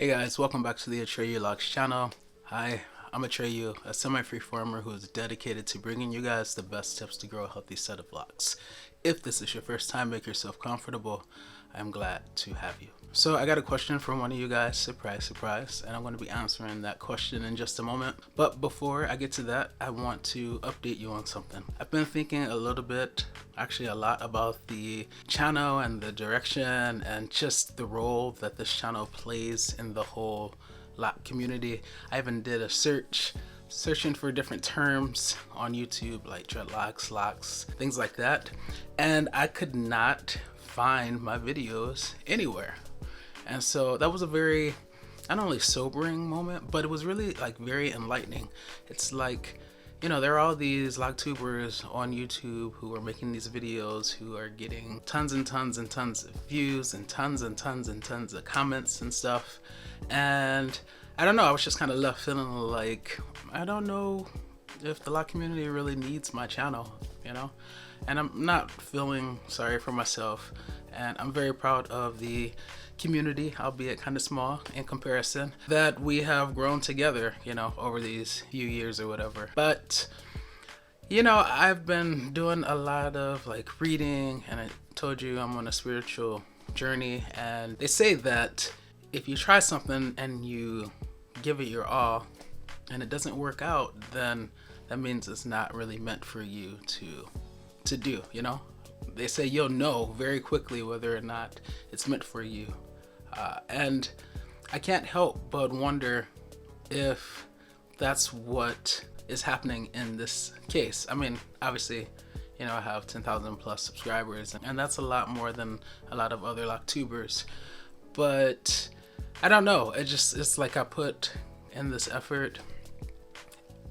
Hey guys, welcome back to the Atreyu Locs channel. Hi, I'm Atreyu, a semi-freeformer who is dedicated to bringing you guys the best tips to grow a healthy set of locks. If this is your first time, make yourself comfortable. I'm glad to have you. So I got a question from one of you guys, surprise, surprise, and I'm going to be answering that question in just a moment. But before I get to that, I want to update you on something. I've been thinking a little bit, actually a lot, about the channel and the direction and just the role that this channel plays in the whole lock community. I even did a searching for different terms on YouTube like dreadlocks, locks, things like that, and I could not find my videos anywhere. And so that was a very, not only sobering moment, but it was really like very enlightening. It's like, you know, there are all these locktubers on YouTube who are making these videos who are getting tons and tons and tons of views and tons and tons and tons of comments and stuff. And I don't know, I was just kind of left feeling like, I don't know if the lock community really needs my channel, you know? And I'm not feeling sorry for myself, and I'm very proud of the community, albeit kind of small in comparison, that we have grown together, you know, over these few years or whatever. But you know, I've been doing a lot of like reading, and I told you I'm on a spiritual journey, and they say that if you try something and you give it your all and it doesn't work out, then that means it's not really meant for you to do, you know? They say you'll know very quickly whether or not it's meant for you. And I can't help but wonder if that's what is happening in this case. I mean, obviously, you know, I have 10,000 plus subscribers, and that's a lot more than a lot of other locktubers. But I don't know, it's like I put in this effort,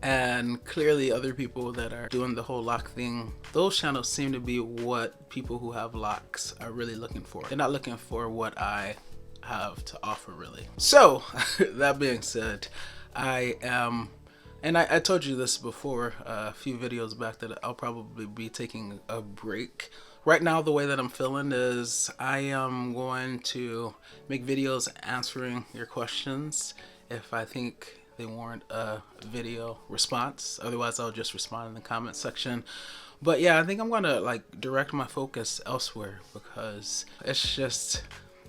and clearly other people that are doing the whole lock thing, those channels seem to be what people who have locks are really looking for. They're not looking for what I have to offer, really. So that being said, I am, and I told you this before a few videos back, that I'll probably be taking a break. Right now, the way that I'm feeling is I am going to make videos answering your questions if I think they warrant a video response. Otherwise, I'll just respond in the comment section. But yeah, I think I'm gonna like direct my focus elsewhere, because it's just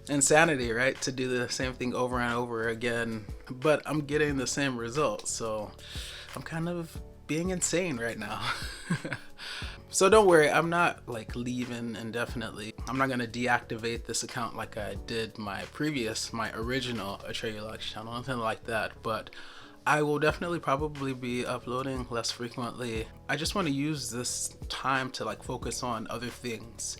insanity, right, to do the same thing over and over again, but I'm getting the same results. So I'm kind of being insane right now. So don't worry, I'm not like leaving indefinitely. I'm not gonna deactivate this account like I did my original Atreyu Locs channel, nothing like that, but I will definitely probably be uploading less frequently. I just want to use this time to like focus on other things.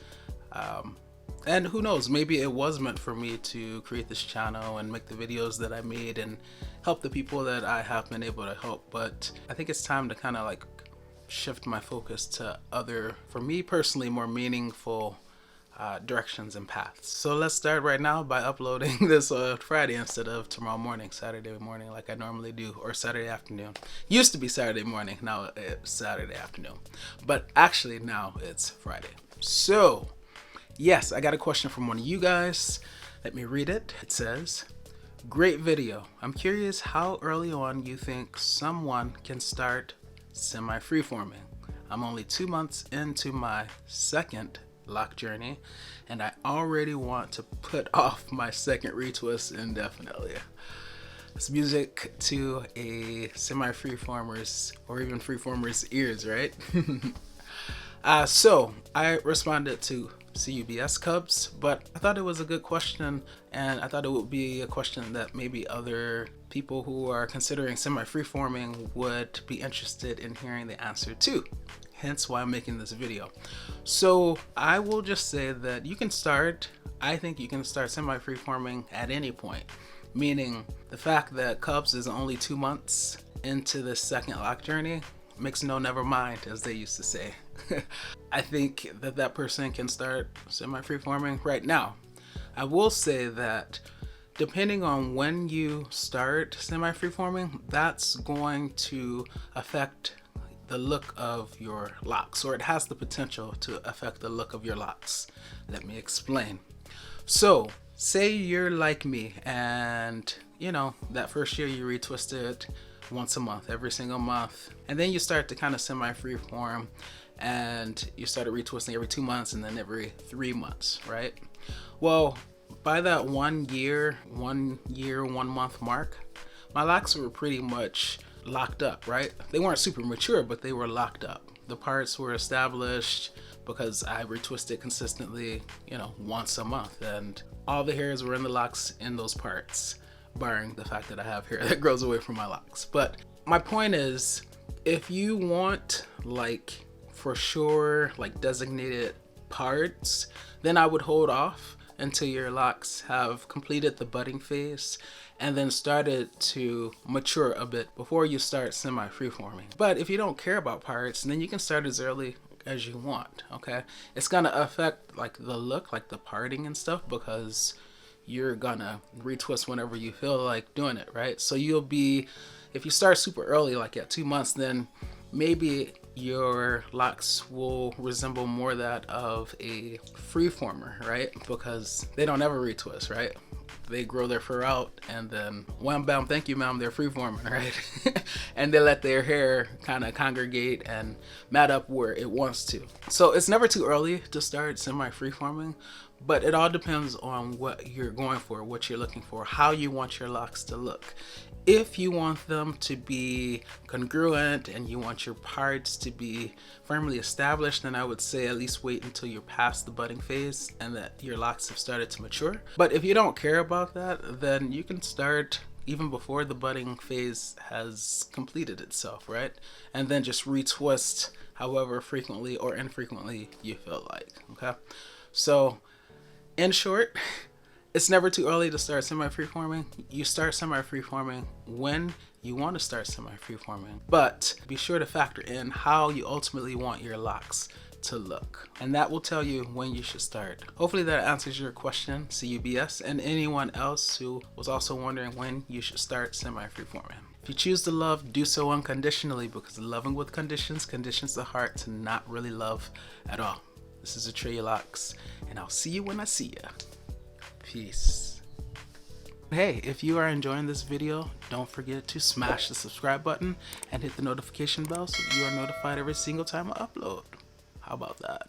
And who knows, maybe it was meant for me to create this channel and make the videos that I made and help the people that I have been able to help. But I think it's time to kind of like shift my focus to other, for me personally, more meaningful directions and paths. So let's start right now by uploading this on Friday instead of tomorrow morning, Saturday morning, like I normally do, or Saturday afternoon. Used to be Saturday morning, now it's Saturday afternoon, but actually now it's Friday. So yes, I got a question from one of you guys. Let me read it. It says, great video. I'm curious how early on you think someone can start semi-freeforming. I'm only 2 months into my second lock journey, and I already want to put off my second retwist indefinitely. It's music to a semi-freeformer's or even freeformer's ears, right? So I responded to CUBS Cubs, but I thought it was a good question, and I thought it would be a question that maybe other people who are considering semi-freeforming would be interested in hearing the answer to. Hence why I'm making this video. So I will just say that you can start, I think you can start semi-freeforming at any point, meaning the fact that Cubs is only 2 months into this second lock journey makes no never mind, as they used to say. I think that that person can start semi-freeforming right now. I will say that depending on when you start semi-freeforming, that's going to affect the look of your locks, or it has the potential to affect the look of your locks. Let me explain. So say you're like me and you know, that first year you retwist it once a month, every single month. And then you start to kind of semi-freeform, and you started retwisting every 2 months and then every 3 months, right? Well, by that 1 year, 1 month mark, my locks were pretty much locked up, right? They weren't super mature, but they were locked up. The parts were established because I retwisted consistently, you know, once a month, and all the hairs were in the locks in those parts, barring the fact that I have hair that grows away from my locks. But my point is, if you want, like, for sure, like, designated parts, then I would hold off until your locks have completed the budding phase and then started to mature a bit before you start semi-freeforming. But if you don't care about parts, then you can start as early as you want, okay? It's gonna affect like the look, like the parting and stuff, because you're gonna retwist whenever you feel like doing it, right? So you'll be, if you start super early, like at 2 months, then maybe your locks will resemble more that of a freeformer, right? Because they don't ever retwist, right? They grow their fur out and then wham bam, thank you ma'am, they're freeforming, right? And they let their hair kind of congregate and mat up where it wants to. So it's never too early to start semi-freeforming, but it all depends on what you're going for, what you're looking for, how you want your locks to look. If you want them to be congruent and you want your parts to be firmly established, then I would say at least wait until you're past the budding phase and that your locks have started to mature. But if you don't care about that, then you can start even before the budding phase has completed itself, right? And then just retwist however frequently or infrequently you feel like, okay? So in short, it's never too early to start semi-freeforming. You start semi-freeforming when you want to start semi-freeforming, but be sure to factor in how you ultimately want your locks to look, and that will tell you when you should start. Hopefully that answers your question, CUBS, and anyone else who was also wondering when you should start semi-freeforming. If you choose to love, do so unconditionally, because loving with conditions conditions the heart to not really love at all. This is Atreyu Locs, and I'll see you when I see ya. Peace. Hey, if you are enjoying this video, don't forget to smash the subscribe button and hit the notification bell so that you are notified every single time I upload. How about that?